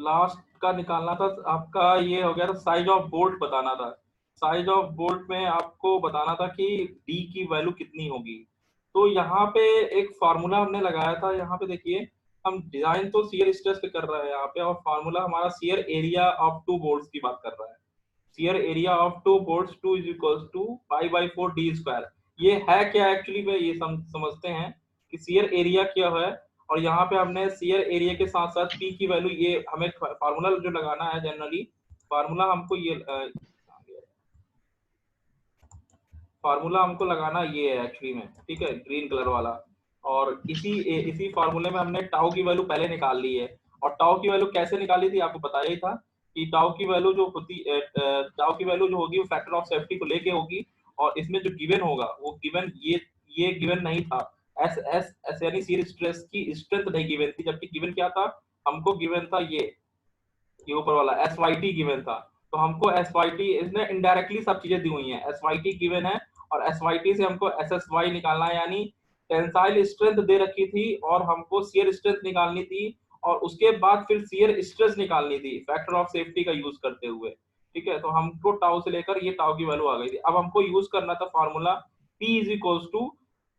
Last का निकालना था आपका, ये हो गया था साइज ऑफ बोल्ट बताना था। साइज ऑफ बोल्ट में आपको बताना था कि डी की वैल्यू कितनी होगी। तो यहाँ पे एक फार्मूला हमने लगाया था, यहाँ पे देखिए हम डिजाइन तो शियर स्ट्रेस पे कर रहे हैं यहाँ पे, और फार्मूला हमारा shear area of two bolts की बात कर रहा है। Shear area of two bolts 2 is equals to pi by 4 D square. ये है क्या एक्चुअली में, ये समझते हैं कि शियर एरिया क्या है। और यहाँ पे हमने शियर एरिया के साथ साथ पी की वैल्यू, ये हमें फार्मूला जो लगाना है जनरली, फार्मूला हमको ये फार्मूला हमको लगाना ये है एक्चुअली में, ठीक है, ग्रीन कलर वाला। और इसी फार्मूले में हमने टाउ की वैल्यू पहले निकाल ली है। और टाउ की वैल्यू कैसे निकाली थी आपको बताया ही था कि टाउ की वैल्यू जो होती टाउ की वैल्यू जो होगी वो फैक्टर ऑफ सेफ्टी को लेके होगी। और इसमें जो गिवन होगा वो गिवन ये गिवन नहीं था। एस एस एस यानी शियर स्ट्रेस की स्ट्रेंथ नहीं गिवन थी, जबकि गिवन क्या था, हमको गिवन था ये ऊपर वाला एस वाई टी गिवन था। तो हमको एस वाई टी, इसने इनडायरेक्टली सब चीजें दी हुई हैं, एस वाई टी गिवन है और एस वाई टी से हमको एस एस वाई निकालना है, यानी टेंसाइल स्ट्रेंथ दे रखी थी और हमको शियर स्ट्रेंथ निकालनी थी। और उसके बाद फिर शियर स्ट्रेस निकालनी थी फैक्टर ऑफ सेफ्टी का यूज करते हुए। ठीक है, तो हमको टाउ से लेकर ये टाउ की वैल्यू आ गई थी। अब हमको यूज करना था formula P is equals to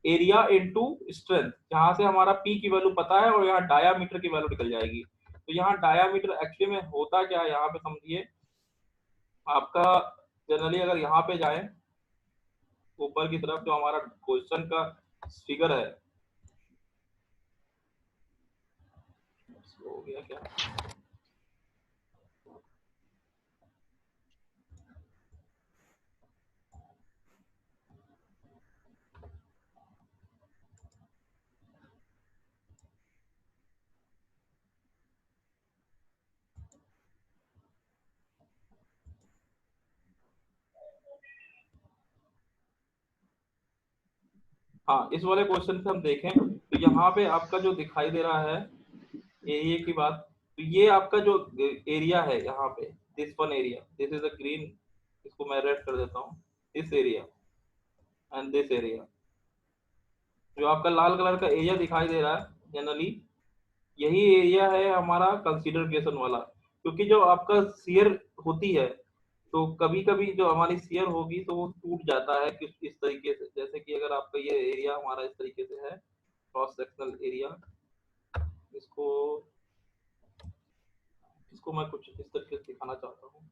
area into strength, जहां से हमारा P की वैल्यू पता है और यहाँ डायामीटर की वैल्यू निकल जाएगी। तो यहाँ डायामीटर एक्चुअली में होता क्या है, यहाँ पे समझिए आपका जनरली अगर यहाँ पे जाए ऊपर की तरफ, जो हमारा क्वेश्चन का फिगर है, हो गया क्या, हाँ इस वाले क्वेश्चन पे हम देखें तो यहाँ पे आपका जो दिखाई दे रहा है एरिया की बात, तो ये आपका जो एरिया है यहाँ पे, this one area, this is a green, इसको मैं रेड कर देता हूँ, this area and this area, जो आपका लाल कलर का एरिया दिखाई दे रहा है जनरली, यही एरिया है हमारा कंसीडरेशन वाला। क्योंकि जो आपका शियर होती है, तो कभी कभी जो हमारी शियर होगी तो वो टूट जाता है कि इस तरीके से, जैसे कि अगर आपका ये एरिया हमारा इस तरीके से है, क्रॉस सेक्शनल एरिया, इसको इसको मैं कुछ इस तरीके से दिखाना चाहता हूँ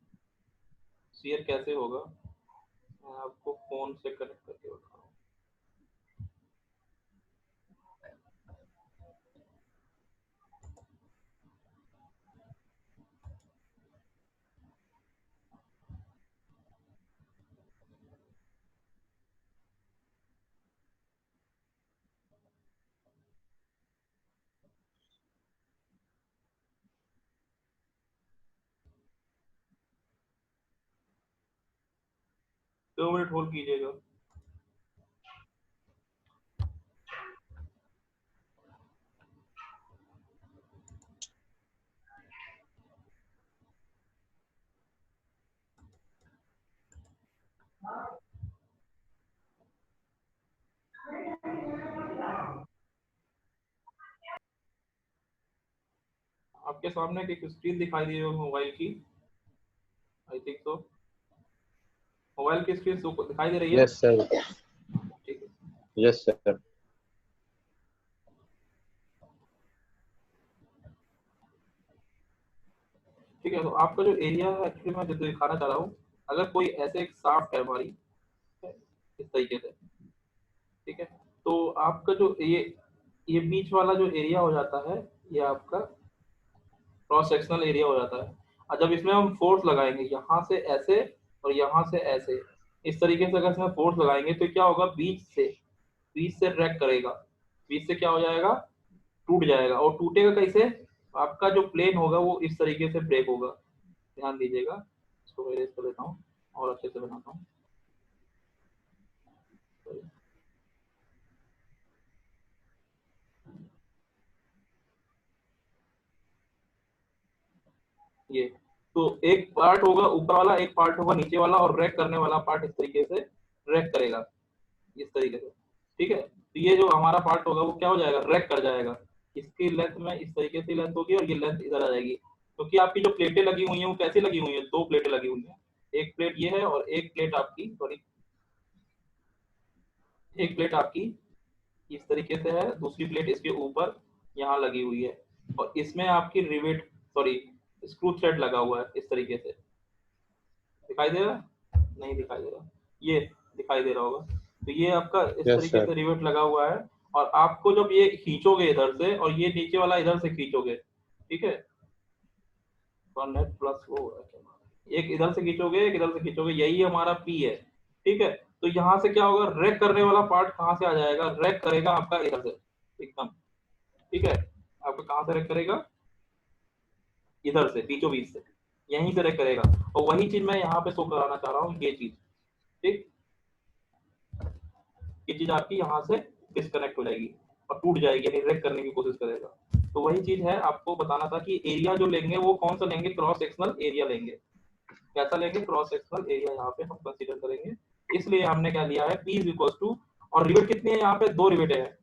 शियर कैसे होगा। मैं आपको फोन से कनेक्ट करके बता रहा हूँ। 2 मिनट होल्ड कीजिएगा। आपके सामने एक स्क्रीन दिखाई दे रही है मोबाइल की, आई थिंक सो, मोबाइल की स्क्रीन दिखाई दे रही है। Yes sir. ठीक है, यस सर। ठीक है, तो आपका जो एरिया है एक्चुअली मैं जो दिखाना चाह रहा हूँ, अगर कोई ऐसे एक शाफ्ट है हमारी इस तरीके से, ठीक है, तो आपका जो ये बीच वाला जो एरिया हो जाता है, ये आपका क्रॉस सेक्शनल एरिया हो जाता है। और जब इसमें हम फोर्स लगाएंगे यहाँ से ऐसे और यहाँ से ऐसे, इस तरीके से अगर इसमें फोर्स लगाएंगे तो क्या होगा, बीच से ट्रैक करेगा, बीच से क्या हो जाएगा, टूट जाएगा। और टूटेगा कैसे, आपका जो प्लेन होगा वो इस तरीके से ब्रेक होगा। ध्यान दीजिएगा, इसको मैं इरेज कर देता हूँ और अच्छे से बनाता हूँ। ये तो एक पार्ट होगा ऊपर वाला, एक पार्ट होगा नीचे वाला, और रैक करने वाला पार्ट इस तरीके से रैक करेगा, इस तरीके से। ठीक है, तो ये जो हमारा पार्ट होगा वो क्या हो जाएगा, रैक कर जाएगा। इसकी लेंथ में इस तरीके से लेंथ होगी और ये लेंथ इधर आ जाएगी। क्योंकि आपकी जो प्लेटें लगी हुई हैं वो कैसी लगी हुई हैं, दो प्लेटें लगी हुई हैं, एक प्लेट ये है और एक प्लेट आपकी, सॉरी, एक प्लेट आपकी इस तरीके से है, दूसरी प्लेट इसके ऊपर यहाँ लगी हुई है, और इसमें आपकी रिवेट, सॉरी, स्क्रू थ्रेड लगा हुआ है इस तरीके से। दिखाई दे रहा है? नहीं दिखाई दे रहा, ये दिखाई दे रहा होगा। तो ये आपका इस यस तरीके सर। से रिवेट लगा हुआ है, और आपको जब ये खींचोगे इधर से, और ये नीचे वाला इधर से खींचोगे, ठीक है, नेट प्लस वो एक इधर से खींचोगे, एक इधर से खींचोगे, यही हमारा पी है, ठीक है। तो यहाँ से क्या होगा, रैक करने वाला पार्ट कहाँ से आ जाएगा, रैक करेगा आपका इधर से एकदम, ठीक है। आपको कहाँ से रैक करेगा, इधर से बीचों बीच से, यहीं से रैक करेगा। और वही चीज मैं यहाँ पे शो कराना चाह रहा हूँ, ये चीज, ठीक, ये चीज आपकी यहाँ से डिस्कनेक्ट हो जाएगी और टूट जाएगी, यानी रैक करने की कोशिश करेगा। तो वही चीज है, आपको बताना था कि एरिया जो लेंगे वो कौन सा लेंगे, क्रॉस सेक्शनल एरिया लेंगे। कैसा लेंगे, क्रॉस सेक्शनल एरिया यहाँ पे हम कंसीडर करेंगे। इसलिए हमने क्या लिया है, P इज इक्वल टू, और रिवेट कितनी है यहाँ पे, दो रिवेट है,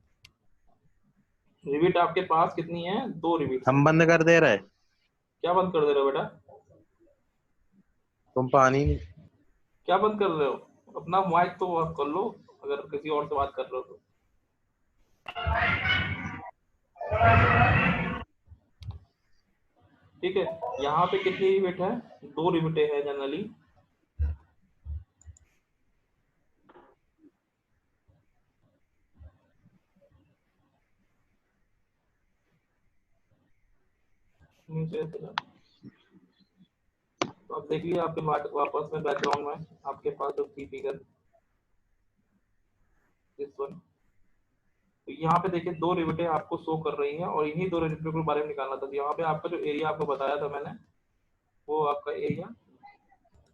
रिवेट आपके पास कितनी है, दो रिवेट्स हम हैं। बंद कर दे रहे। क्या बंद कर दे रहे हो बेटा, तुम पानी। क्या बंद कर रहे हो, अपना माइक तो ऑफ कर लो अगर किसी और से बात कर रहे हो तो। ठीक है, यहाँ पे कितनी रिवेट है, दो रिवेटें हैं जनरली। नीचे से जाओ। तो अब देखिए आपके वापस में बैकग्राउंड में आपके पास जो थी फिगर, दिस वन। तो यहाँ पे देखिए दो रिवेटें आपको शो कर रही हैं, और इन्हीं दो रिवेटों के बारे में निकालना था। तो यहाँ पे आपका जो एरिया आपको बताया था मैंने, वो आपका एरिया,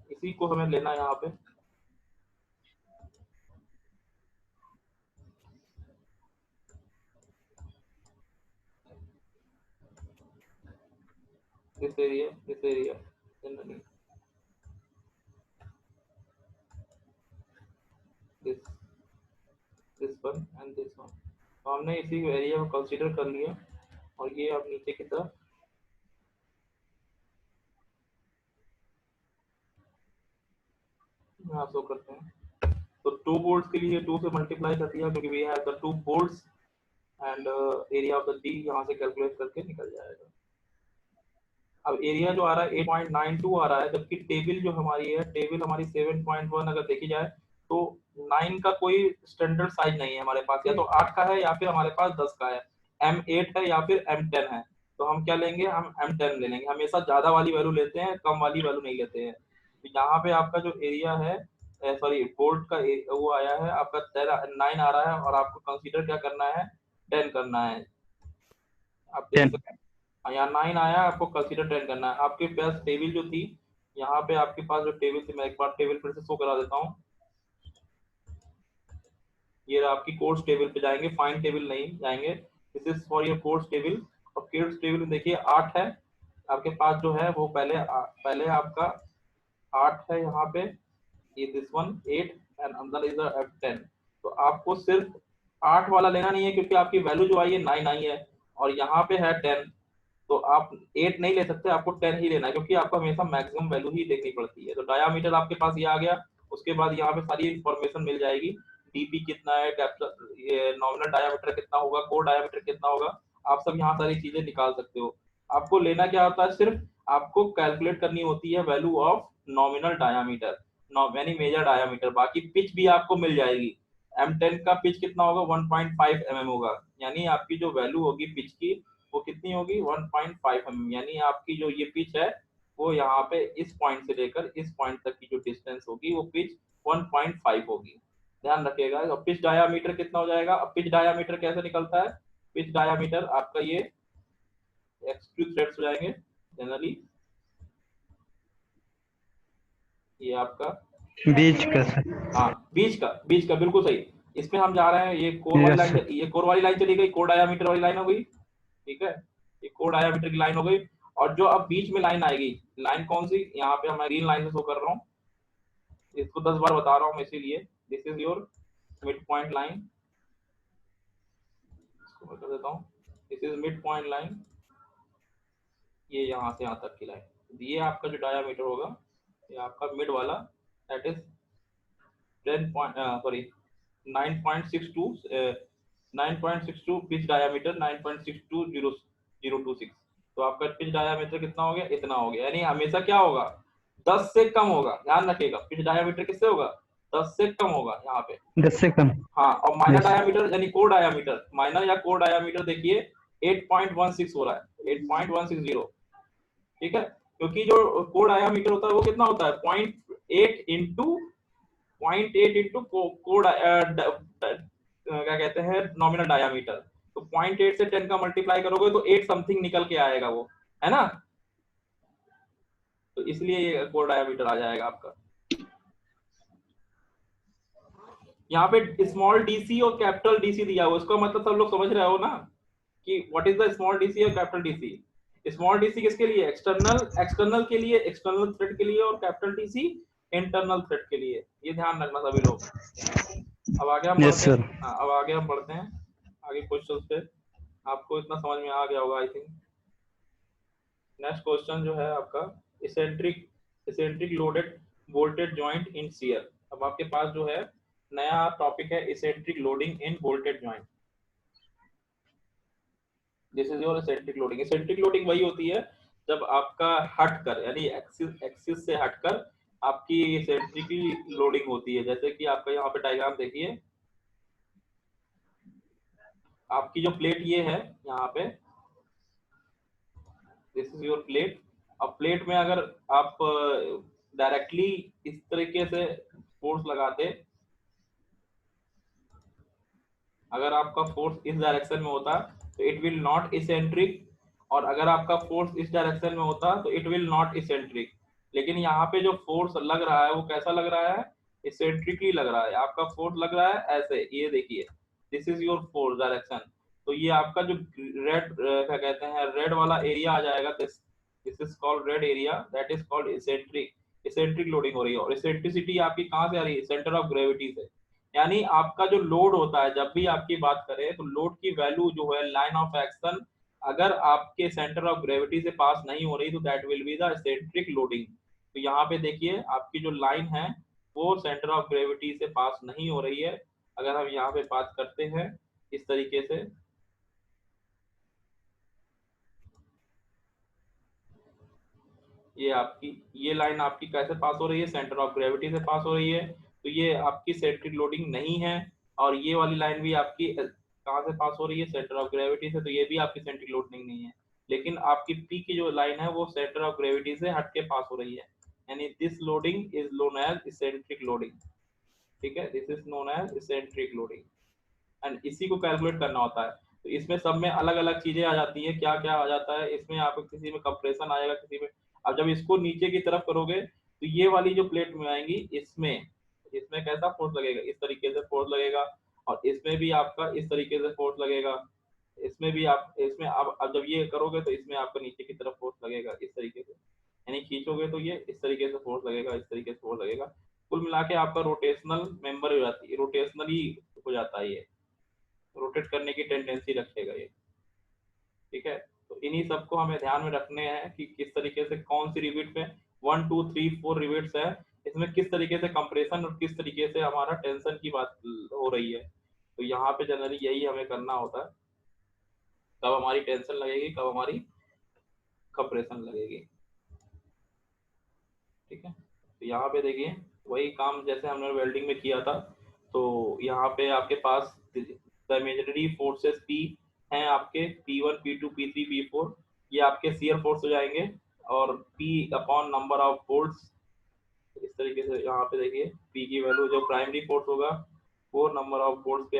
इसी को हमें लेना है यहाँ पे। This area generally this this one and this one. तो हमने इसी एरिया को कंसीडर कर लिया, और ये आप नीचे की तरफ यहाँ शो करते हैं। तो टू बोर्ड्स के लिए टू से मल्टीप्लाई कर दिया, क्योंकि we have the two boards, and area of the D यहाँ से कैलकुलेट करके निकल जाएगा। अब एरिया जो आ रहा है 8.92 आ रहा है, जबकि टेबल जो हमारी है, टेबल हमारी 7.1 अगर देखी जाए, तो 9 का कोई स्टैंडर्ड साइज नहीं है हमारे पास, या तो 8 का है या फिर हमारे पास 10 का है, M8 है या फिर M10 है। तो हम क्या लेंगे, हम M10 ले लेंगे, हमेशा ज्यादा वाली वैल्यू लेते हैं, कम वाली वैल्यू नहीं लेते हैं। तो यहाँ पे आपका जो एरिया है, सॉरी बोर्ड का वो आया है आपका 9 आ रहा है, और आपको कंसीडर क्या करना है, 10 करना है। आप देख 10। सकते हैं, हाँ, यहाँ 9 आया, आपको कंसीडर 10 करना है। आपके पास टेबल जो थी, यहाँ पे आपके पास जो टेबल थी, मैं एक बार टेबल फिर से शो करा देता हूँ। ये आपकी कोर्स टेबल पे जाएंगे, फाइन टेबल नहीं जाएंगे, this is for your course table. और कोर्स टेबल में देखिए 8 है आपके पास, जो है वो पहले आपका 8 है यहाँ पे, ये दिस वन 8, एंड अंदर इज F10। तो आपको सिर्फ 8 वाला लेना नहीं है, क्योंकि आपकी वैल्यू जो आई है 9 आई है, और यहाँ पे है 10। तो आप 8 नहीं ले सकते, आपको 10 ही लेना है, क्योंकि आपको हमेशा मैक्सिमम वैल्यू ही देखनी पड़ती है। तो डायामीटर आपके पास ये आ गया, उसके बाद यहाँ पे सारी इंफॉर्मेशन मिल जाएगी, डीपी कितना है, ये नॉमिनल डायामीटर कितना होगा, कोर डायामीटर कितना होगा, आप सब यहाँ सारी चीजें निकाल सकते हो। आपको लेना क्या होता है, सिर्फ आपको कैलकुलेट करनी होती है वैल्यू ऑफ नॉमिनल डायामीटर, यानी मेजर डायामीटर। बाकी पिच भी आपको मिल जाएगी। M10 का पिच कितना होगा, 1.5 mm होगा, यानी आपकी जो वैल्यू होगी पिच की, वो कितनी होगी, 1.5 mm। यानी आपकी जो ये पिच है, वो यहाँ पे इस पॉइंट से लेकर इस पॉइंट तक की जो डिस्टेंस होगी, वो पिच 1.5 होगी, ध्यान रखिएगा। अब पिच डायामीटर कितना हो जाएगा, अब पिच डायामीटर कैसे निकलता है, पिच डायामीटर आपका ये एक्सक्यू थ्रेड्स हो जाएंगे जनरली, ये आपका, बीच का सर। हाँ बीच का बिल्कुल सही। इसमें हम जा रहे हैं, ये कोर वाली यस लाइन, सर। ये कोर वाली लाइन चली गई, कोर डायामीटर वाली लाइन हो गई, ठीक है, ये कोर डायामीटर की लाइन हो गई। और जो अब बीच में लाइन आएगी, लाइन कौन सी, यहाँ पे मैं ग्रीन लाइन से शो कर रहा हूँ, इसको 10 बार बता रहा हूँ मैं, इसीलिए this is your mid point line, इसको मैं कर देता हूँ, this is mid point line, ये यहाँ से यहाँ तक की लाइन, ये आपका जो डायामीटर होगा, ये आपका मिड वाला, दैट इज 9.62 9.62 पिच डायामीटर, 9.62026। तो आपका पिच डायामीटर कितना हो गया, इतना हो गया। यानी हमेशा क्या होगा, 10 से कम होगा, ध्यान रखिएगा। पिच डायामीटर किससे होगा, 10 से कम होगा यहाँ पे। 10 से कम। हाँ, और माइनर यस डायामीटर यानी कोर डायामीटर, माइनर या कोर डायामीटर देखिए 8.16 हो रहा है, 8.160। ठीक है, क्योंकि जो कोर डायामीटर होता है वो कितना होता है, 0.8 इंटू 0.8 इंटू कोड क्या कहते हैं, नॉमिनल डायामीटर। तो 0.8 से 10 का मल्टीप्लाई करोगे तो 8 समथिंग निकल के आएगा वो, है ना। तो इसलिए ये कोड डायामीटर आ जाएगा आपका। यहाँ पे स्मॉल डीसी और कैपिटल डीसी दिया हुआ, उसका मतलब सब लोग समझ रहे हो ना कि what is the small DC और कैपिटल डीसी। स्मॉल डीसी किसके लिए, एक्सटर्नल एक्सटर्नल के लिए, एक्सटर्नल थ्रेड के लिए, और कैपिटल डीसी इंटरनल थ्रेड के लिए। ये ध्यान रखना सभी लोग। अब आगे हम यस बढ़ते सर। हैं। हाँ, अब आगे हम बढ़ते हैं आगे क्वेश्चन पे। आपको इतना समझ में आ गया होगा आई थिंक। नेक्स्ट क्वेश्चन जो है आपका, eccentric eccentric loaded voltage joint इन शियर। अब आपके पास जो है नया टॉपिक है, eccentric loading in voltage joint. This is your eccentric loading. Eccentric loading वही होती है जब आपका हटकर, यानी एक्सिस एक्सिस से हटकर आपकी इसेंट्रिकली लोडिंग होती है। जैसे कि आपका यहाँ पे डायग्राम देखिए, आपकी जो प्लेट ये है यहाँ पे, दिस इज योर प्लेट। अब प्लेट में अगर आप डायरेक्टली इस तरीके से फोर्स लगाते, अगर आपका फोर्स इस डायरेक्शन में होता तो इट विल नॉट इसेंट्रिक, और अगर आपका फोर्स इस डायरेक्शन में होता तो इट विल नॉट इसेंट्रिक। लेकिन यहाँ पे जो फोर्स लग रहा है वो कैसा लग रहा है, इसेंट्रिकली लग रहा है। आपका फोर्स लग रहा है ऐसे, ये देखिए, this is your force direction. तो ये आपका जो रेड क्या कहते हैं, रेड वाला एरिया आ जाएगा, this this is called red area, that is called eccentric. Eccentric loading हो रही है, और इसेंट्रिसिटी आपकी कहाँ से आ रही है, सेंटर ऑफ ग्रेविटी से। यानी आपका जो लोड होता है, जब भी आपकी बात करें तो लोड की वैल्यू जो है, लाइन ऑफ एक्शन अगर आपके सेंटर ऑफ ग्रेविटी से पास नहीं हो रही तो that will be the eccentric loading. तो यहाँ पे देखिए आपकी जो लाइन है वो सेंटर ऑफ ग्रेविटी से पास नहीं हो रही है। अगर हम यहाँ पे बात करते हैं इस तरीके से, ये आपकी ये लाइन आपकी कैसे पास हो रही है, सेंटर ऑफ ग्रेविटी से पास हो रही है। तो ये आपकी सेंट्रिक लोडिंग नहीं है। और ये वाली लाइन भी आपकी कहाँ से पास हो रही है, सेंटर ऑफ ग्रेविटी से, तो ये भी आपकी सेंट्रिक लोडिंग नहीं है। लेकिन आपकी पी की जो लाइन है वो सेंटर ऑफ ग्रेविटी से हट के पास हो रही है, यानी this loading is known as eccentric loading. ठीक है, this is known as eccentric loading, and इसी को कैलकुलेट करना होता है। तो इसमें सब में अलग अलग चीजें आ जाती है, क्या क्या आ जाता है इसमें, आपको किसी में कंप्रेशन आएगा, किसी में। अब जब इसको नीचे की तरफ करोगे तो ये वाली जो प्लेट में आएंगी, इसमें इसमें कैसा फोर्स लगेगा, इस तरीके से फोर्स लगेगा। और इसमें भी आपका इस तरीके से फोर्स लगेगा। इसमें भी आप इसमें अब जब ये करोगे तो इसमें आपका नीचे की तरफ फोर्स लगेगा इस तरीके से, यानी खींचोगे तो ये इस तरीके से फोर्स लगेगा, इस तरीके से फोर्स लगेगा। कुल मिला के आपका रोटेशनल मेंबर हो जाती है, रोटेशनली हो जाता है, ये रोटेट करने की टेंडेंसी रखेगा ये। ठीक है, तो इन्हीं सबको हमें ध्यान में रखने हैं कि किस तरीके से कौन सी रिविट में 1 2 3 4 रिविट्स है, इसमें किस तरीके से कंप्रेशन और किस तरीके से हमारा टेंशन की बात हो रही है। तो यहाँ पे जनरली यही हमें करना होता है, कब हमारी टेंशन लगेगी, कब हमारी कंप्रेशन लगेगी। ठीक है, तो यहाँ पे देखिए वही काम जैसे हमने वेल्डिंग में किया था। तो यहाँ पे आपके पास द इमेजिनरी फोर्सेस P हैं आपके, P1 P2 P3 P4, ये आपके शियर फोर्स हो जाएंगे। और P upon number of bolts, इस तरीके से यहाँ पे देखिए P की वैल्यू जो प्राइमरी फोर्स होगा वो नंबर ऑफ बोल्ट्स पे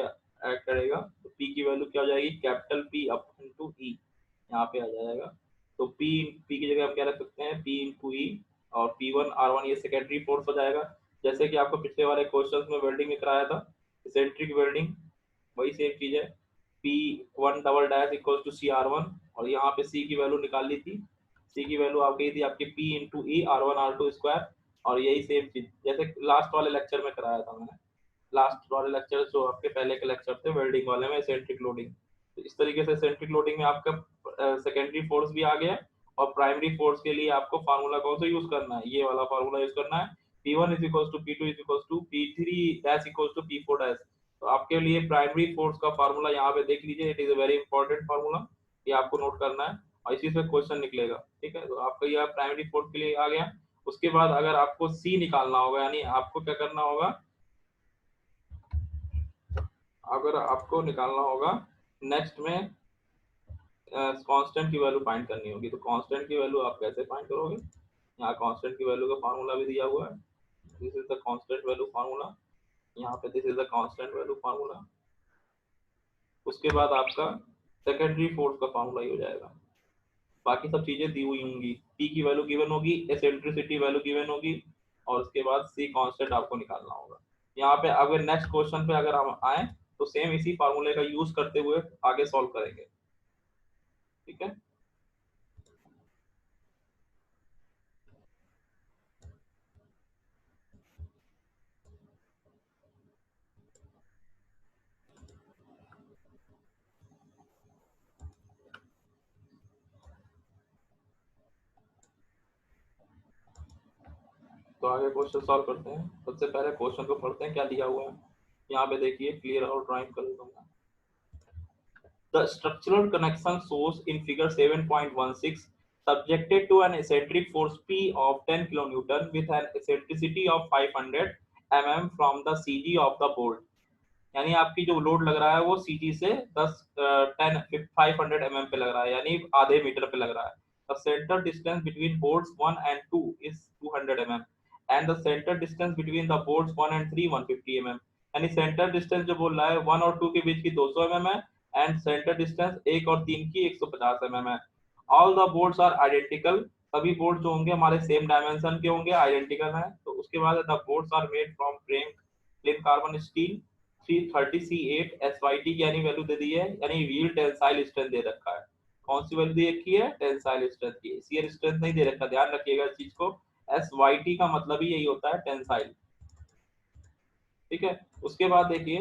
ऐड करेगा। तो P की वैल्यू क्या हो जाएगी, capital P up into E, यहाँ पे आ जाएगा। तो P की जगह हम क्या रख सकते हैं, P इंटू E। और P1 R1 ये सेकेंडरी फोर्स हो जाएगा, जैसे कि आपको पिछले वाले क्वेश्चंस में वेल्डिंग में कराया था, इसेंट्रिक वेल्डिंग वही सेम चीज है। P1 double dash equal to CR1, और यहाँ पे C की वैल्यू निकाल ली थी, C की वैल्यू आ गई थी आपकी P into E R1 R2 square. और यही सेम चीज जैसे लास्ट वाले लेक्चर में कराया था मैंने, लास्ट वाले लेक्चर जो आपके पहले के लेक्चर थे वेल्डिंग वाले में, सेंट्रिक लोडिंग। तो इस तरीके से सेंट्रिक लोडिंग में आपका सेकेंडरी फोर्स भी आ गया और प्राइमरी फोर्स के लिए आपको फार्मूला कौन सा यूज करना है, ये वाला फार्मूला यूज करना है, P1 is equal to P2 is equal to P3 dash equal to P4 dash. तो आपके लिए प्राइमरी फोर्स का फार्मूला यहाँ पे देख लीजिए, it is a very important formula, ये आपको नोट करना है और इसी से क्वेश्चन निकलेगा। ठीक है, तो आपका यह प्राइमरी फोर्स के लिए आ गया। उसके बाद अगर आपको सी निकालना होगा, यानी आपको क्या करना होगा, अगर आपको निकालना होगा नेक्स्ट में कांस्टेंट की वैल्यू फाइंड करनी होगी। तो कांस्टेंट की वैल्यू आप कैसे फाइंड करोगे, यहाँ कांस्टेंट की वैल्यू का फार्मूला भी दिया हुआ है, this is the constant value formula, यहाँ पे this is the constant value formula. उसके बाद आपका सेकेंडरी फोर्स का फार्मूला ही हो जाएगा, बाकी सब चीजें दी हुई होंगी, पी की वैल्यू गिवन होगी, एसेंट्रिसिटी वैल्यू गिवन होगी, और उसके बाद सी कांस्टेंट आपको निकालना होगा। यहाँ पे अगर नेक्स्ट क्वेश्चन पे अगर हम आए तो सेम इसी फार्मूले का यूज करते हुए आगे सॉल्व करेंगे। ठीक है, तो आगे क्वेश्चन सॉल्व करते हैं। सबसे पहले क्वेश्चन को पढ़ते हैं क्या दिया हुआ है। यहाँ पे देखिए, क्लियर और ड्राइंग कर दूंगा। The structural connection shows in figure 7.16 subjected to an eccentric force P of 10 kilonewton with an eccentricity of 500 mm from the CG of the bolt। यानी आपकी जो लोड लग रहा है वो CG से 500 mm पे लग रहा है, यानी आधे मीटर पे लग रहा है। The center distance between bolts 1 and 2 is 200 mm and the center distance between the bolts 1 and 3 150 mm। यानी सेंटर डिस्टेंस जो बोल रहा है 1 और 2 के बीच की 200 mm है, एंड सेंटर डिस्टेंस 1 और 3 की 150 mm है। All the boards are identical, सभी बोर्ड जो होंगे हमारे सेम डायमेंशन के होंगे, आइडेंटिकल है। तो उसके बाद the boards are made from frame plain carbon steel 330 C8 SYT की यानी वैल्यू दे दी है, यानी व्हील टेंसाइल स्ट्रेंथ दे रखा है। कौन सी वैल्यू दे रखी है, टेंसाइल स्ट्रेंथ की, शियर स्ट्रेंथ नहीं दे रखा, ध्यान रखिएगा इस चीज को। SYT का मतलब ही यही होता है, टेंसाइल। ठीक है, उसके बाद देखिए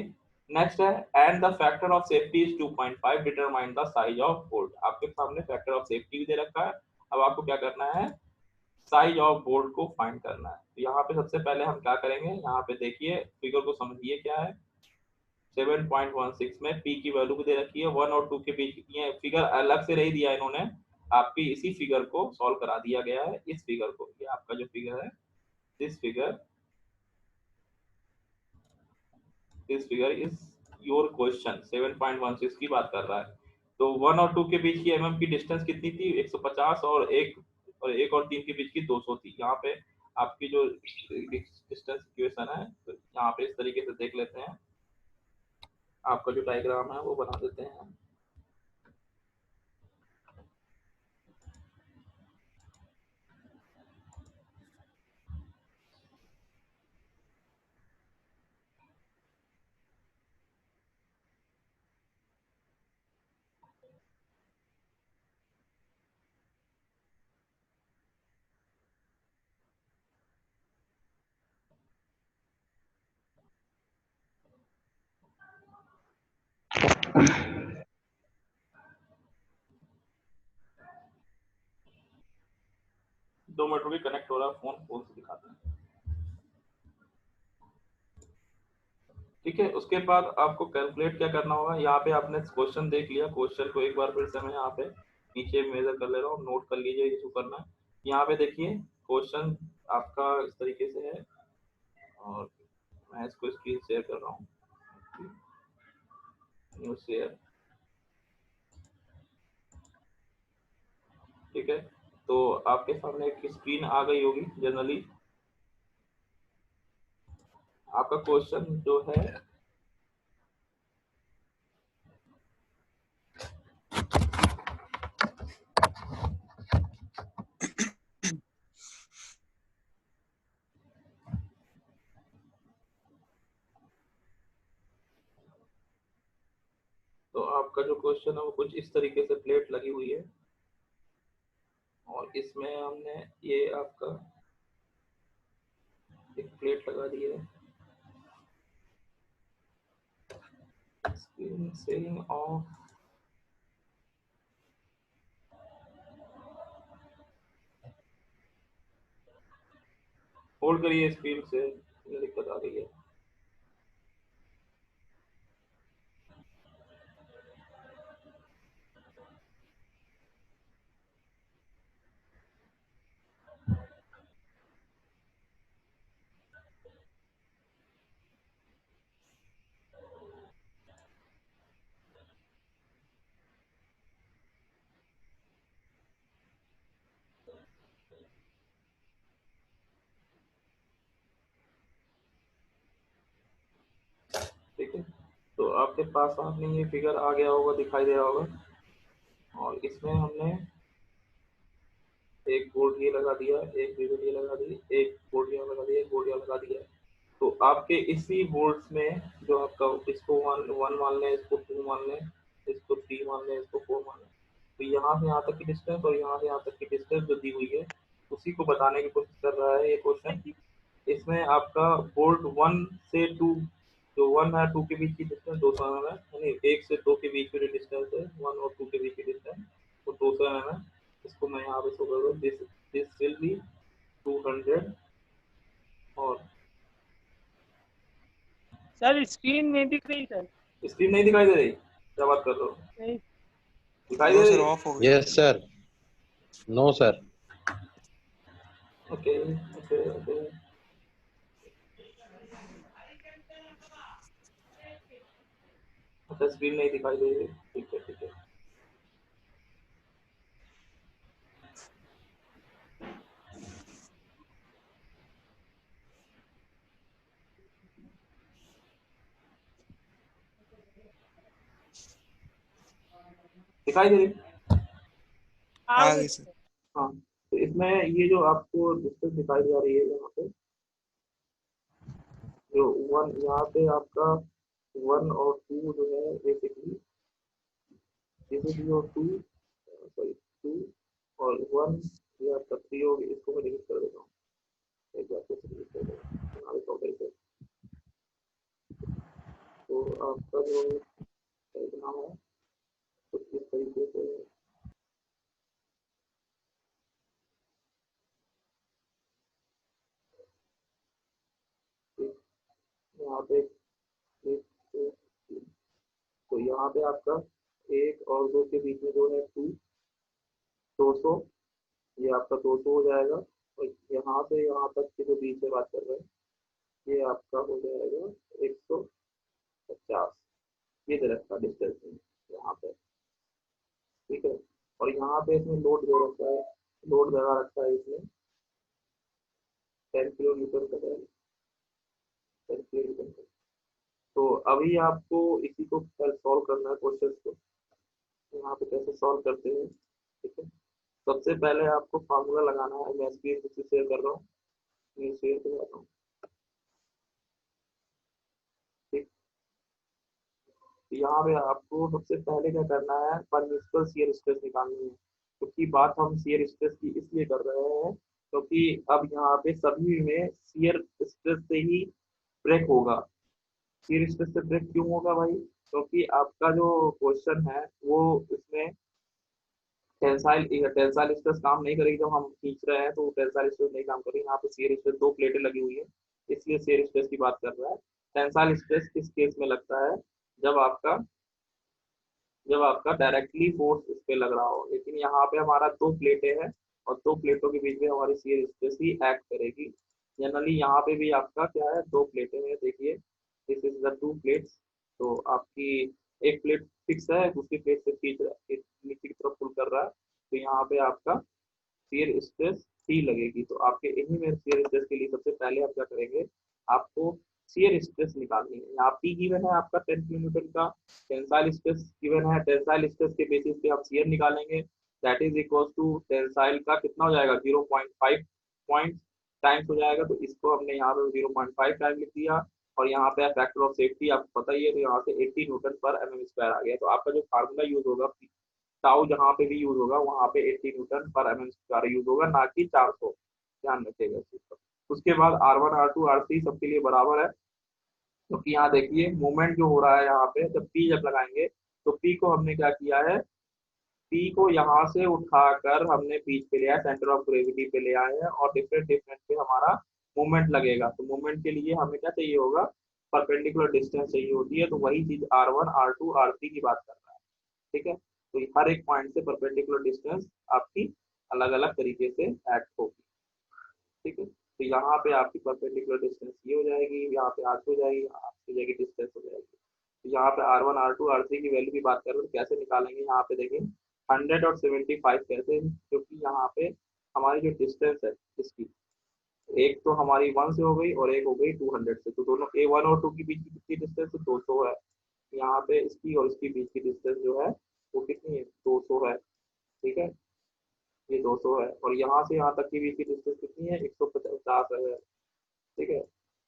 नेक्स्ट है, and the factor of safety is 2.5 determine the size of bolt. आपके सामने फैक्टर ऑफ सेफ्टी भी दे रखा है। अब आपको क्या करना है, साइज ऑफ बोल्ट को फाइंड करना है। तो यहाँ पे सबसे पहले हम क्या करेंगे, यहाँ पे देखिए फिगर को समझिए क्या है। 7.16 में पी की वैल्यू भी दे रखी है, 1 और 2 के बीच की है। फिगर अलग से नहीं दिया इन्होंने, आपकी इसी फिगर को सॉल्व करा दिया गया है। इस फिगर को, ये आपका जो फिगर है, this figure, this figure is your question 7.16 की बात कर रहा है। तो 1 और 2 के बीच की एमएम की डिस्टेंस कितनी थी, 150, और 1 और 3 के बीच की 200 थी। यहाँ पे आपकी जो डिस्टेंस इक्वेशन है, तो यहाँ पे इस तरीके से देख लेते हैं, आपका जो डायग्राम है वो बना देते हैं। दो मिनट रुकिए, कनेक्ट हो रहा है फोन, फोन से दिखाते हैं। ठीक है, उसके बाद आपको कैलकुलेट क्या करना होगा, यहाँ पे आपने क्वेश्चन देख लिया, क्वेश्चन को एक बार फिर से मैं यहाँ पे नीचे मेजर कर ले रहा हूँ, नोट कर लीजिए इसको करना है। यहाँ पे देखिए क्वेश्चन आपका इस तरीके से है, और मैं इसको स्क्रीन शेयर कर रहा हूँ, न्यू शेयर। ठीक है, तो आपके सामने एक स्क्रीन आ गई होगी जनरली। आपका क्वेश्चन जो है, तो आपका जो क्वेश्चन है वो कुछ इस तरीके से प्लेट लगी हुई है, और इसमें हमने ये आपका एक प्लेट लगा दी है, स्क्रीन शेयरिंग ऑफ। होल्ड करिए स्क्रीन से, दिक्कत आ रही है। ठीक है, तो आपके पास सामने ये फिगर आ गया होगा, दिखाई दे रहा होगा, और इसमें हमने एक बोर्ड ये लगा दिया, एक विजिट ये लगा दी, एक बोर्ड यहाँ लगा दिया, एक बोर्ड यहाँ लगा दिया। तो आपके इसी बोर्ड्स में जो आपका इसको वन मान लें, इसको 2 मान लें, इसको 3 मान लें, इसको 4 मान लें, तो यहाँ से यहाँ तक की डिस्टेंस और यहाँ से यहाँ तक की डिस्टेंस जो दी हुई है उसी को बताने की कोशिश कर रहा है ये क्वेश्चन। इसमें आपका बोर्ड 1 से 2, जो 1 है 2 के बीच की डिस्टेंस 200 mm है, यानी 1 से 2 के बीच में जो डिस्टेंस है 1 और 2 के बीच की डिस्टेंस वो 200 mm है। इसको मैं यहाँ पे शो कर दूँ, दिस विल बी 200। और सर स्क्रीन नहीं दिख रही सर। स्क्रीन नहीं दिखाई दे रही? क्या बात कर रहे हो? नहीं दिखाई दे रही? ऑफ हो गया। Yes sir, no sir. Okay okay okay, अच्छा स्क्रीन नहीं दिखाई दे रही, ठीक है ठीक है। दिखाई दे रही? आ गई सर। हाँ, तो इसमें ये जो आपको डिस्टेंस दिखाई जा रही है यहाँ पे, जो 1 यहाँ पे आपका 1 और 2 जो है बेसिकली, जैसे 2 और 2 सॉरी 2 और 1 ये आपका 3 हो गया। इसको मैं डिलीट कर देता हूँ, एक बार फिर से डिलीट कर देता हूँ हमारे टॉपिक से। तो आपका जो नाम है तो इस तरीके से यहाँ पे एक, दो, तीन। तो यहाँ पे आपका 1 और 2 के बीच में जो है 200, ये आपका 200 हो जाएगा। और यहाँ से यहाँ तक के जो बीच से बात कर रहे हैं ये आपका हो जाएगा 150, ये दरख्त का डिस्टेंस है यहाँ पे, ठीक है। और यहाँ पे इसमें लोड दे रखा है, लोड लगा रखा है इसमें 10 किलोमीटर का है, 10 किलोमीटर का। तो अभी आपको इसी को सॉल्व करना है क्वेश्चन को। यहाँ पे कैसे सॉल्व करते हैं, ठीक है। सबसे पहले आपको फार्मूला लगाना है, मैं स्क्रीन से शेयर कर रहा हूँ, शेयर कर रहा हूँ, ठीक। यहाँ पे आपको सबसे पहले क्या करना है, परमिसिबल शियर स्ट्रेस निकालनी है। क्योंकि बात हम शियर स्ट्रेस की इसलिए कर रहे हैं क्योंकि अब यहाँ पे सभी में शियर स्ट्रेस से ही ब्रेक होगा। शियर स्ट्रेस से ब्रेक क्यों होगा भाई? क्योंकि आपका जो क्वेश्चन है वो इसमें टेंसाइल स्ट्रेस काम नहीं करेगी। जब हम खींच रहे हैं तो टेंसाइल स्ट्रेस नहीं काम करेगी। यहाँ पे शियर स्ट्रेस 2 प्लेटें लगी हुई है, इसलिए शियर स्ट्रेस की बात कर रहा है। टेंसाइल स्ट्रेस किस केस में लगता है? जब आपका डायरेक्टली फोर्स इस पे लग रहा हो। लेकिन यहाँ पे हमारा 2 प्लेटें हैं और 2 प्लेटों के बीच में हमारी शियर स्ट्रेस ही एक्ट करेगी। जनरली यहाँ पे भी आपका क्या है, 2 प्लेटें हैं, देखिए दिस इज द 2 प्लेट्स। तो आपकी एक प्लेट फिक्स है, दूसरी प्लेट से खींच रहा है, नीचे की तरफ पुल कर रहा है, तो यहाँ पे आपका शियर स्ट्रेस ही लगेगी। तो आपके इन्हीं में शियर स्ट्रेस के लिए सबसे पहले आप क्या करेंगे, आपको शियर स्ट्रेस निकालनी है। यहाँ पी गिवन है आपका 10 किलोमीटर का, टेंसाइल स्ट्रेस गिवन है, टेंसाइल स्ट्रेस के बेसिस पे हम शियर निकालेंगे। That is equal to tensile का कितना हो जाएगा, 0.5 पॉइंट टाइम्स हो जाएगा। तो इसको हमने यहाँ पे 0.5 टाइम लिख दिया। और यहाँ पे फैक्टर ऑफ सेफ्टी आपको पता ही है, तो यहाँ से 80 न्यूटन पर एमएम स्क्वायर आ गया। तो आपका जो फार्मूला यूज होगा, टाउ जहाँ पे भी यूज होगा वहाँ पे 80 न्यूटन पर एमएम स्क्वायर यूज होगा, ना कि 400। ध्यान रखिएगा इस चीज पर। उसके बाद R1 R2 R3 सबके लिए बराबर है, क्योंकि यहाँ देखिए मूवमेंट जो हो रहा है यहाँ पे, जब पी जब लगाएंगे तो पी को हमने क्या किया है, पी को यहाँ से उठाकर हमने बीच पे ले आया, सेंटर ऑफ ग्रेविटी पे ले आए हैं और डिफरेंट डिफरेंट पे हमारा मूवमेंट लगेगा, तो मूवमेंट के लिए हमें क्या चाहिए होगा, परपेंडिकुलर डिस्टेंस चाहिए होती है। तो वही चीज R1 R2 R3 की बात कर रहा है, ठीक है। तो हर एक पॉइंट से परपेंडिकुलर डिस्टेंस आपकी अलग अलग तरीके से ऐड होगी, ठीक है। तो यहाँ पे आपकी परपेंडिकुलर डिस्टेंस ये हो जाएगी, यहाँ पे R2 हो जाएगी, आपकी जगह डिस्टेंस हो जाएगी। तो यहाँ पे R1 R2 R3 की वैल्यू की बात करें तो कैसे निकालेंगे, यहाँ पे देखिए 100 और 75 कैसे, क्योंकि यहाँ पे हमारी जो डिस्टेंस है इसकी, एक तो हमारी 1 से हो गई और एक हो गई 200 से, तो दोनों A1 और 2 के बीच की कितनी डिस्टेंस है, 200 है। यहाँ पे इसकी और इसके बीच की डिस्टेंस जो है वो कितनी है, 200 है, ठीक है। ये 200 है, और यहाँ से यहाँ तक की बीच की डिस्टेंस कितनी है, 150 है, ठीक है।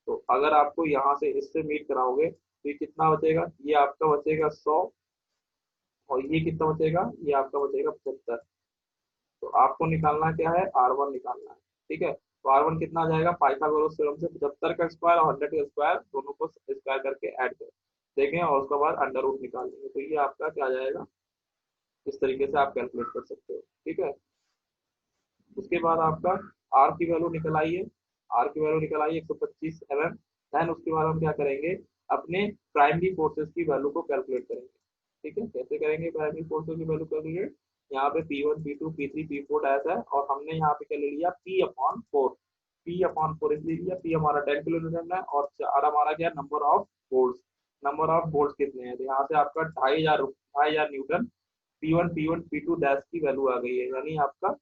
तो अगर आपको यहाँ से इससे मीट कराओगे तो ये कितना बचेगा, ये आपका बचेगा 100, और ये कितना बचेगा, ये आपका बचेगा 75। तो आपको निकालना क्या है, R1 निकालना है, ठीक है। तो R1 कितना आ जाएगा, पाइथागोरस थ्योरम से 75 का स्क्वायर और 100 का स्क्वायर दोनों को स्क्वायर करके ऐड करें, देखें, और उसके बाद अंडर रूट निकाल लेंगे, तो ये आपका क्या आ जाएगा, इस तरीके से आप कैलकुलेट कर सकते हो, ठीक है। उसके बाद आपका आर की वैल्यू निकल आई है, आर की वैल्यू निकल आई 125 mm। देन उसके बाद हम क्या करेंगे, अपने प्राइमरी फोर्सेस की वैल्यू को कैलकुलेट करेंगे, ठीक है। कैसे करेंगे प्राइमरी फोर्सेस की वैल्यू कैलकुलेट, यहाँ पे P1 P2 P3 P4 dash है, और हमने यहाँ पे क्या ले लिया, P/4, P/4 इसलिए लिया, P हमारा 10 किलोन्यूटन है और R हमारा क्या, number of bolt, number of bolt कितने हैं, तो यहाँ से आपका 2500 न्यूटन P1 P2 डैश की वैल्यू आ गई है, यानी आपका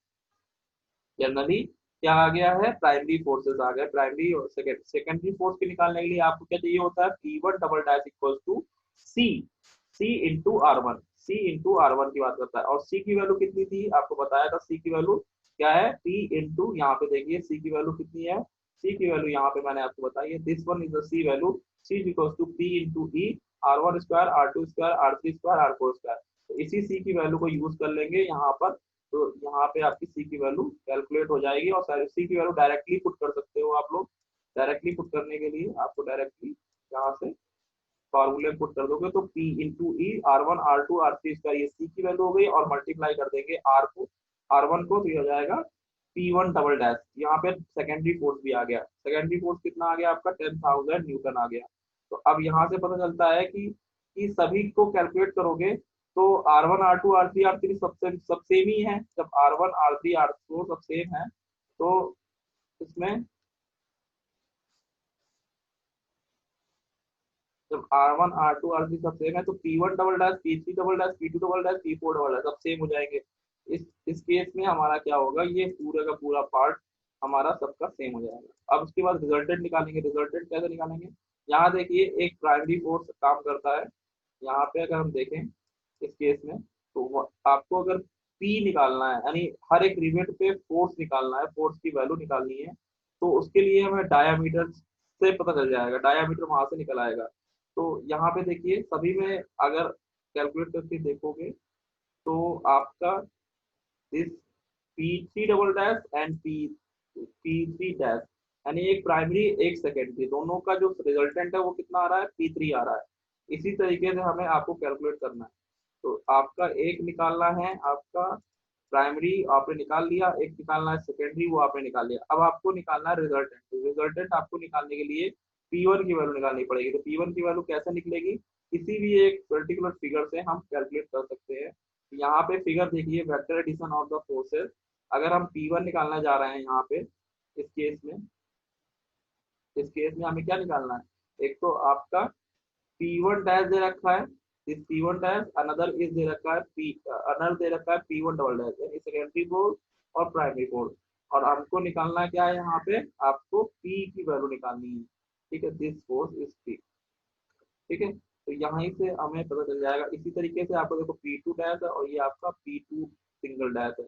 जनरली क्या आ गया है, प्राइमरी फोर्सेस आ गए। प्राइमरी और सेकेंडरी फोर्स के निकालने के लिए आपको क्या चाहिए होता है, P1 double dash equal to C, C into R1, C into R1 की बात करता है। और सी की वैल्यू कितनी थी, आपको बताया था, सी की वैल्यू क्या है, P इंटू, यहाँ पे देखिए सी की वैल्यू कितनी है, सी की वैल्यू यहाँ पे मैंने आपको बताई है, this one is the C value, C equal to P into E, R1 square R2 square R3 square R4 square. तो इसी सी की वैल्यू को यूज कर लेंगे यहाँ पर, तो यहाँ पे आपकी सी की वैल्यू कैलकुलेट हो जाएगी, और सी की वैल्यू डायरेक्टली पुट कर सकते हो आप लोग। डायरेक्टली पुट करने के लिए आपको डायरेक्टली यहाँ से फॉर्मूले पुट कर दोगे, तो P into E, R1 R2 R3 इसका ये सी की वैल्यू हो गई, और मल्टीप्लाई कर देंगे R को, R1 को, तो ये हो जाएगा P1 डबल डैश। यहाँ पे सेकेंडरी फोर्स भी आ गया, सेकेंडरी फोर्स कितना आ गया आपका, 10,000 न्यूटन आ गया। तो अब यहाँ से पता चलता है कि सभी को कैलकुलेट करोगे तो R1 R2 R3 R3 सब सेम ही है, जब R1 R3 R4 सब सेम है, तो इसमें जब R1 R2 R3 सब सेम है तो P1 double dash P3 double dash P2 double dash P4 double dash सब सेम हो जाएंगे। इस केस में हमारा क्या होगा, ये पूरा का पूरा पार्ट हमारा सबका सेम हो जाएगा। अब उसके बाद रिजल्टेंट निकालेंगे, रिजल्टेंट कैसे निकालेंगे, यहाँ देखिए एक प्राइमरी फोर्स काम करता है, यहाँ पे अगर हम देखें इस केस में, तो आपको अगर P निकालना है, यानी हर एक रिवेट पे फोर्स निकालना है, फोर्स की वैल्यू निकालनी है, तो उसके लिए हमें डायामीटर से पता चल जाएगा, डायामीटर वहां से निकल आएगा। तो यहाँ पे देखिए सभी में अगर कैलकुलेट करके देखोगे तो आपका this P3 double dash and P3 dash, यानी एक प्राइमरी एक सेकेंडरी, दोनों का जो रिजल्टेंट है वो कितना आ रहा है, P3 आ रहा है। इसी तरीके से हमें आपको कैलकुलेट करना है। तो आपका एक निकालना है, आपका प्राइमरी आपने निकाल लिया, एक निकालना है सेकेंडरी, वो आपने निकाल लिया। अब आपको निकालना है रिजल्टेंट, तो रिजल्टेंट आपको निकालने के लिए P1 की वैल्यू निकालनी पड़ेगी। तो P1 की वैल्यू कैसे निकलेगी, किसी भी एक पर्टिकुलर फिगर से हम कैलकुलेट कर सकते हैं। यहाँ पे फिगर देखिए, vector addition of the forces, अगर हम P1 निकालना जा रहे हैं यहाँ पे इस केस में हमें क्या निकालना है, एक तो आपका P1 डैश दे रखा है, इस P1 dash another is they रखा है अनदर दे रखा है P1 डबल डैश, यानी सेकेंडरी फोर्स और प्राइमरी फोर्स। और हमको निकालना क्या है, यहाँ पे आपको P की वैल्यू निकालनी है, ठीक है, दिस फोर्स इज P, ठीक है। तो यहाँ से हमें पता चल जाएगा। इसी तरीके से आपको देखो P2 डैश है और ये आपका P2 सिंगल डैश है,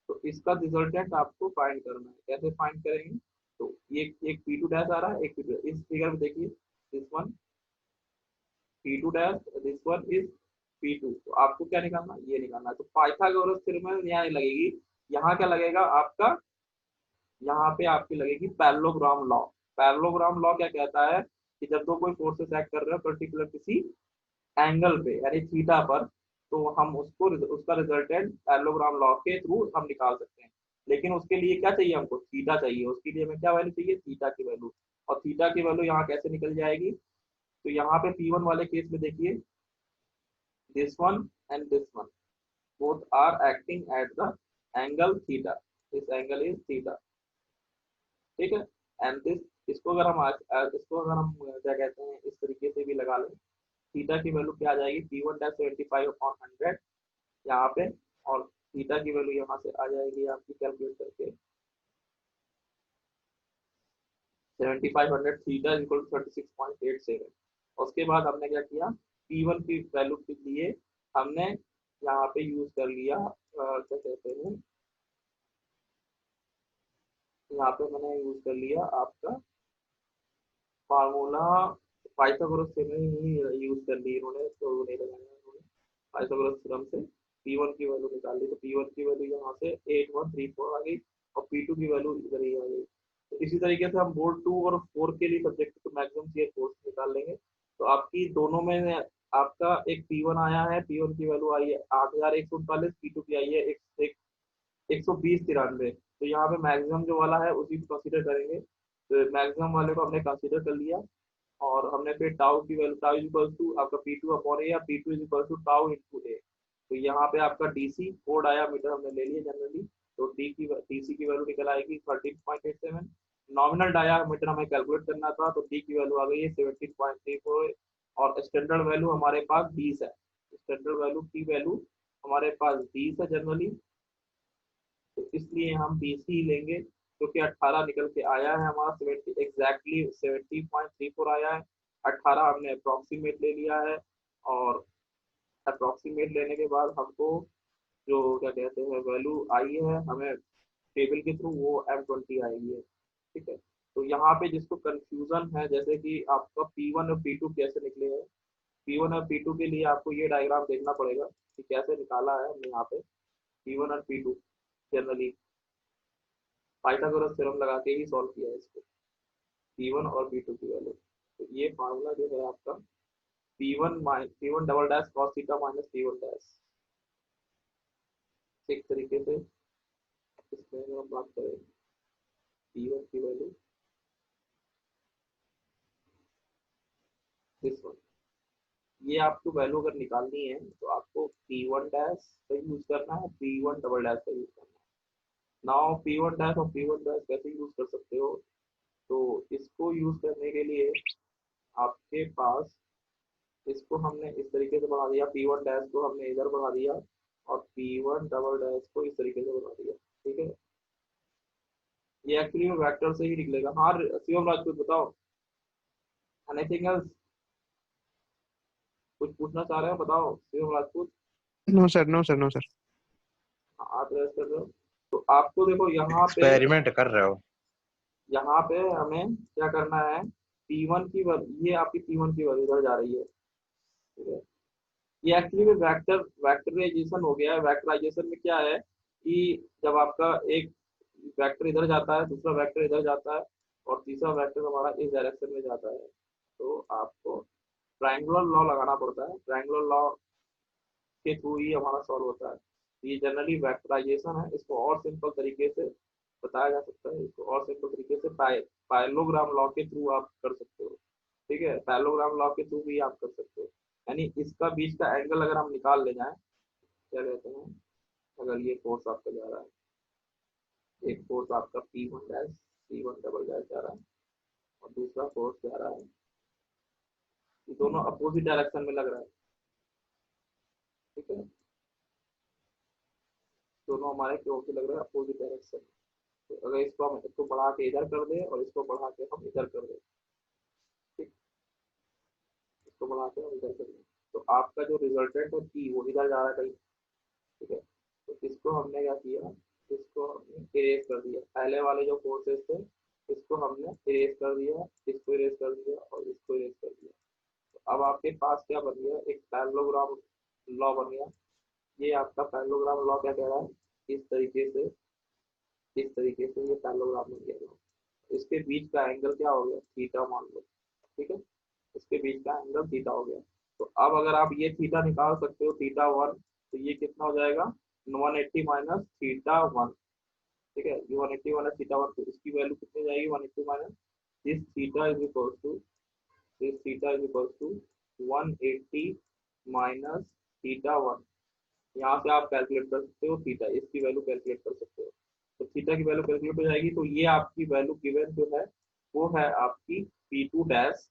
तो इसका रिजल्टेंट आपको फाइंड करना है। कैसे फाइंड करेंगे, तो ये एक P2 डैश आ रहा है, एक P2, इस फिगर में देखिए, this one P2 dash, this one is P2, तो आपको क्या निकालना है, ये निकालना है। तो पाइथागोरस थ्योरम यहाँ लगेगी, यहाँ क्या लगेगा आपका, यहाँ पे आपकी लगेगी पैरेललोग्राम लॉ। पैरेललोग्राम लॉ क्या कहता है कि जब दो कोई फोर्सेस एक्ट कर रहे हैं पर्टिकुलर किसी एंगल पे, यानी थीटा पर, तो हम उसका रिजल्टेंट पैरेललोग्राम लॉ के थ्रू हम निकाल सकते हैं। लेकिन उसके लिए क्या चाहिए हमको, थीटा चाहिए। उसके लिए हमें क्या वैल्यू चाहिए, थीटा की वैल्यू। और थीटा की वैल्यू यहाँ कैसे निकल जाएगी, तो यहाँ पे P1 वाले केस में देखिए, this one and this one both are acting at the angle theta, this angle is theta, ठीक है। एंड दिस, इसको अगर हम क्या कहते हैं, इस तरीके से भी लगा लें, थीटा की वैल्यू क्या आ जाएगी, P1 डैश 75/100 यहाँ पे, और थीटा की वैल्यू यहाँ से आ जाएगी आपकी कैलकुलेट करके 7500 थीटा इक्वल टू 36.87। उसके बाद हमने क्या किया, P1 की वैल्यू के लिए हमने यहाँ पे यूज कर लिया क्या कहते हैं, यहाँ पे मैंने यूज कर लिया आपका फार्मूला, पाइथागोरस थ्योरम ही यूज कर ली इन्होंने, तो नहीं लगाया इन्होंने, पाइथागोरस थ्योरम से P1 की वैल्यू निकाल ली, तो P1 की वैल्यू यहाँ से 8134 आ गई, और P2 की वैल्यू इधर ही आ गई। तो इसी तरीके से हम बोर्ड 2 और 4 के लिए सब्जेक्ट को मैक्सिमम सीआर फोर्स निकाल लेंगे। तो आपकी दोनों में आपका एक P1 आया है, P1 की वैल्यू आई है 8139, P2 की आई है 12093। तो यहाँ पे मैक्सिमम जो वाला है उसी को कंसीडर करेंगे, तो मैक्सिमम वाले को हमने कंसीडर कर लिया। और हमने फिर टाउ की value, tau is equal to आपका P2 अपॉन ए, या P2 is equal to tau into a. तो यहाँ पे आपका डीसी 4 डायामीटर हमने ले लिया जनरली, तो डीसी की वैल्यू निकल आएगी 13.87। नॉमिनल डायामीटर हमें कैलकुलेट करना था, तो डी की वैल्यू आ गई है 17.34, और स्टैंडर्ड वैल्यू हमारे पास 20 है। स्टैंडर्ड वैल्यू की वैल्यू हमारे पास 20 है जनरली, तो इसलिए हम 20 ही लेंगे, क्योंकि 18 निकल के आया है हमारा 70, एग्जैक्टली 70.34 आया है। 18 हमने अप्रोक्सीमेट ले लिया है, और अप्रोक्सीमेट लेने के बाद हमको जो क्या कहते हैं वैल्यू आई है हमें टेबल के थ्रू, वो M20 आएगी है, ठीक है। तो यहाँ पे जिसको कंफ्यूजन है, जैसे कि आपका P1 और P2 कैसे निकले हैं, P1 और P2 के लिए आपको ये डायग्राम देखना पड़ेगा कि कैसे निकाला है हमने यहाँ पे P1 और P2, जनरली पाइथागोरस थ्योरम लगा के ही सॉल्व किया है इसको, P1 और P2 की वैल्यू। तो ये फार्मूला जो है आपका P1 double dash cos theta minus P1 dash, एक तरीके से इसमें अगर हम बात करें P1 की वैल्यू, दिस वन, ये आपको वैल्यू अगर निकालनी है तो आपको P1 डैश का यूज करना है, P1 डबल डैश का यूज करना है। नाउ P1 डैश और P1 डैश कैसे यूज कर सकते हो, तो इसको यूज करने के लिए आपके पास, इसको हमने इस तरीके से बढ़ा दिया, P1 डैश को हमने इधर बढ़ा दिया, और P1 डबल डैश को इस तरीके से बढ़ा दिया, ठीक है। ये एक्चुअली में वेक्टर से ही निकलेगा। हाँ शिवम राजपूत बताओ, एनीथिंग एल्स, कुछ पूछना चाह रहे हो बताओ Shivam Rajput. No sir, no sir, no sir. आप रेस्ट कर रहे हो, तो आपको देखो यहाँ पे, एक्सपेरिमेंट कर रहे हो। यहाँ पे हमें क्या करना है, P1 की वैल्यू, ये आपकी P1 की वैल्यू इधर जा रही है, ठीक है। ये एक्चुअली में वेक्टराइजेशन हो गया है। वेक्टराइजेशन में क्या है कि जब आपका एक वेक्टर इधर जाता है, दूसरा वेक्टर इधर जाता है, और तीसरा वेक्टर हमारा इस डायरेक्शन में जाता है, तो आपको ट्रायंगुलर लॉ लगाना पड़ता है। ट्रायंगुलर लॉ के थ्रू ही हमारा सॉल्व होता है। ये जनरली वेक्टराइजेशन है, इसको और सिंपल तरीके से बताया जा सकता है, इसको और सिंपल तरीके से पैरेललोग्राम लॉ के थ्रू आप कर सकते हो, ठीक है। पैरेललोग्राम लॉ के थ्रू भी आप कर सकते हो, यानी इसका बीच का एंगल अगर हम निकाल ले जाए, क्या कहते हैं, अगर ये फोर्स आपका जा रहा है, एक फोर्स आपका P1 dash P1 double dash जा रहा है, और दूसरा फोर्स जा रहा है, ये दोनों अपोजिट डायरेक्शन में लग रहा है, ठीक है। दोनों हमारे क्यों से लग रहा है, अपोजिट डायरेक्शन। तो अगर इसको हम इसको बढ़ा के इधर कर दे, और इसको बढ़ा के हम इधर कर दे, ठीक, इसको बढ़ा के हम इधर कर दे, तो आपका जो रिजल्टेंट है P वो इधर जा रहा है कहीं, ठीक है। तो इसको हमने क्या किया, इसको हमने इरेज कर दिया, पहले वाले जो फोर्सेस थे इसको हमने इरेज कर दिया, इसको इरेज कर दिया, और इसको इरेज कर दिया। तो अब आपके पास क्या बन गया, एक पैरेललोग्राम लॉ बन गया। ये आपका पैरेललोग्राम लॉ क्या कह रहा है, इस तरीके से, इस तरीके से ये पैरेललोग्राम बन गया। इसके बीच का एंगल क्या हो गया, थीटा मान लो, ठीक है। इसके बीच का एंगल थीटा हो गया। तो अब अगर आप ये थीटा निकाल सकते हो, थीटा 1, तो ये कितना हो जाएगा, 180 माइनस थीटा 1, ठीक है, ये 180 माइनस थीटा 1, तो इसकी वैल्यू कितनी जाएगी 180 minus this theta is equal to 180 minus theta 1। यहाँ से आप कैलकुलेट कर सकते हो थीटा, इसकी वैल्यू कैलकुलेट कर सकते हो। तो थीटा की वैल्यू कैलकुलेट हो जाएगी, तो ये आपकी वैल्यू गिवन जो है वो है आपकी P2 डैश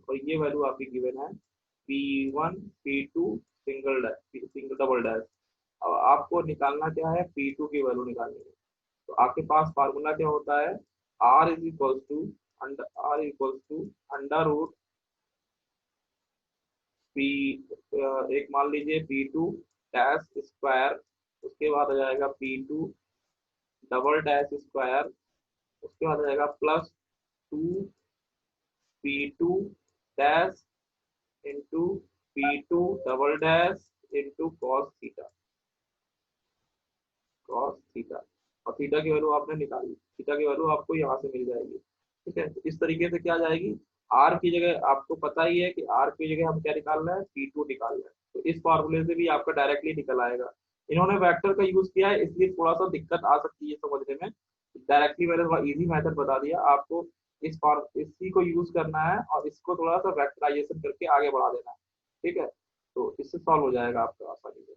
और ये वैल्यू आपकी गिवन है P1 P2 single double dash. अब आपको निकालना क्या है, P2 की वैल्यू निकालनी है। तो आपके पास फार्मूला क्या होता है, R is equal to under root P, एक मान लीजिए P2 डैश स्क्वायर, उसके बाद आ जाएगा P2 डबल डैश स्क्वायर, उसके बाद आ जाएगा plus 2 P2 dash into P2 double dash into cos theta और थीटा की वैल्यू आपने निकाली, थीटा की वैल्यू आपको यहाँ से मिल जाएगी। ठीक है, तो इस तरीके से क्या जाएगी, R की जगह आपको पता ही है कि R की जगह हम क्या निकाल रहे हैं, P2 निकाल रहे हैं, तो इस फार्मूले से भी आपका डायरेक्टली निकल आएगा। इन्होंने वेक्टर का यूज किया है इसलिए थोड़ा सा दिक्कत आ सकती है समझने में, डायरेक्टली मैंने थोड़ा इजी मेथड बता दिया आपको। इसी को यूज करना है और इसको थोड़ा सा वेक्टराइजेशन करके आगे बढ़ा देना है। ठीक है, तो इससे सॉल्व हो जाएगा आपका आसानी से।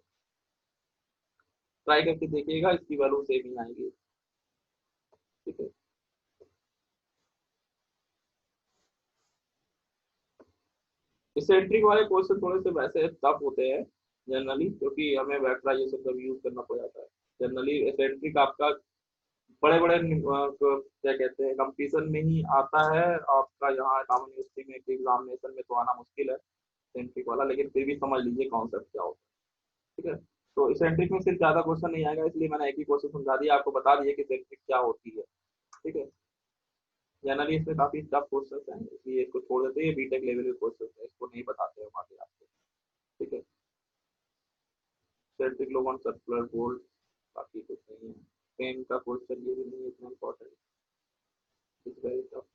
ट्राई करके देखिएगा, इसकी वैल्यू सेम ही आएगी। ठीक है, इसेंट्रिक वाले क्वेश्चन थोड़े से वैसे टफ होते हैं जनरली, क्योंकि हमें वेक्टराइजेशन का भी यूज करना पड़ जाता है। जनरली इसेंट्रिक आपका बड़े बड़े क्या कहते हैं कंपटीशन में ही आता है, आपका यहाँ कॉमन यूनिवर्सिटी में एग्जामिनेशन में तो आना मुश्किल है इसेंट्रिक वाला, लेकिन फिर भी समझ लीजिए कॉन्सेप्ट क्या होता है। ठीक है, तो इसेंट्रिक में सिर्फ ज्यादा क्वेश्चन नहीं आएगा, इसलिए मैंने एक ही क्वेश्चन समझा दिया, आपको बता दिया कि इसेंट्रिक क्या होती है। ठीक है, जनरली इसमें काफी टफ क्वेश्चन हैं, इसलिए इसको छोड़ देते हैं, बीटेक लेवल के क्वेश्चन है, इसको नहीं बताते हम आगे आपको। ठीक है, इसेंट्रिक लोग ऑन सर्कुलर बोल्ट, बाकी कुछ नहीं है। पेन का क्वेश्चन ये भी नहीं इतना इम्पोर्टेंट, इट्स वेरी टफ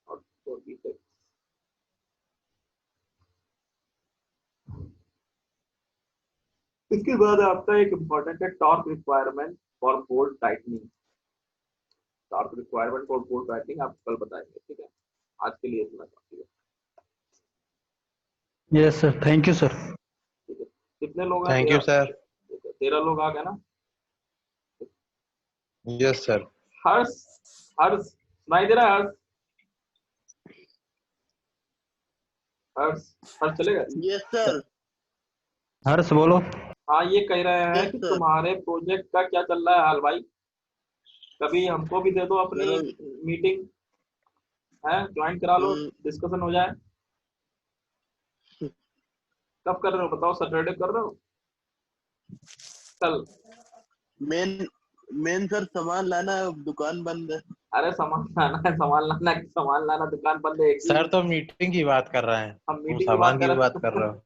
और फॉर बीटेक। इसके बाद आपका एक इम्पोर्टेंट है torque requirement for bolt tightening. Torque requirement for bolt tightening आपको कल बताएंगे। ठीक है, आज के लिए इतना काफी है। Yes sir, thank you sir. ठीक है, कितने लोग हैं? Thank you sir. 13 लोग आ गए ना? Yes sir. हर्ष सुनाई दे रहा है? हर्ष चलेगा? Yes sir. हर्ष बोलो। हाँ, ये कह रहे हैं कि तुम्हारे प्रोजेक्ट का क्या चल रहा है हाल भाई, कभी हमको भी दे दो अपनी मीटिंग है, ज्वाइन करा लो, डिस्कशन हो जाए। कब कर रहे हो बताओ, सैटरडे कर रहे हो? कल मेन सर सामान लाना, दुकान बंद है। अरे सामान लाना है, सामान लाना दुकान बंद है। सर तो मीटिंग की बात कर रहे हैं, हम मीटिंग सामान की बात कर रहे हो।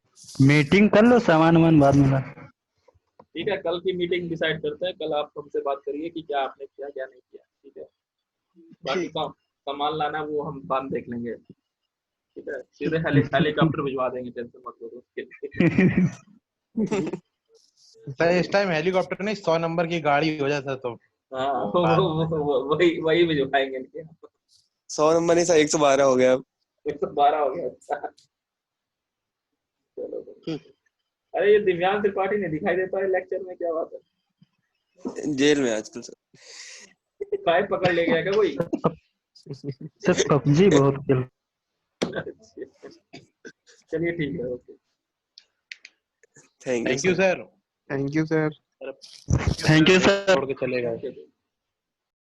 मीटिंग कर लो, सामान बाद में ला। ठीक है, कल की मीटिंग डिसाइड करते हैं, कल आप हमसे बात करिए कि क्या आपने किया क्या नहीं किया। ठीक है, बाकी सामान लाना वो हम बाद देख लेंगे। ठीक है, सीधे हेलीकॉप्टर भिजवा देंगे, टेंशन मत लो उसके लिए। सर इस टाइम हेलीकॉप्टर नहीं 100 नंबर की गाड़ी हो जाता तो हाँ, वही भिजवाएंगे। 100 नंबर नहीं सर, 112 हो गया अब। 112 हो गया। चलो, अरे ये दिव्यांग त्रिपाठी नहीं दिखाई देता है लेक्चर में, क्या बात है? जेल में आजकल सर। फाइल पकड़ ले गया क्या कोई? सर पबजी बहुत खेल। चलिए ठीक है, okay, thank you sir. Thank you sir. Thank you sir. छोड़ के चले गए।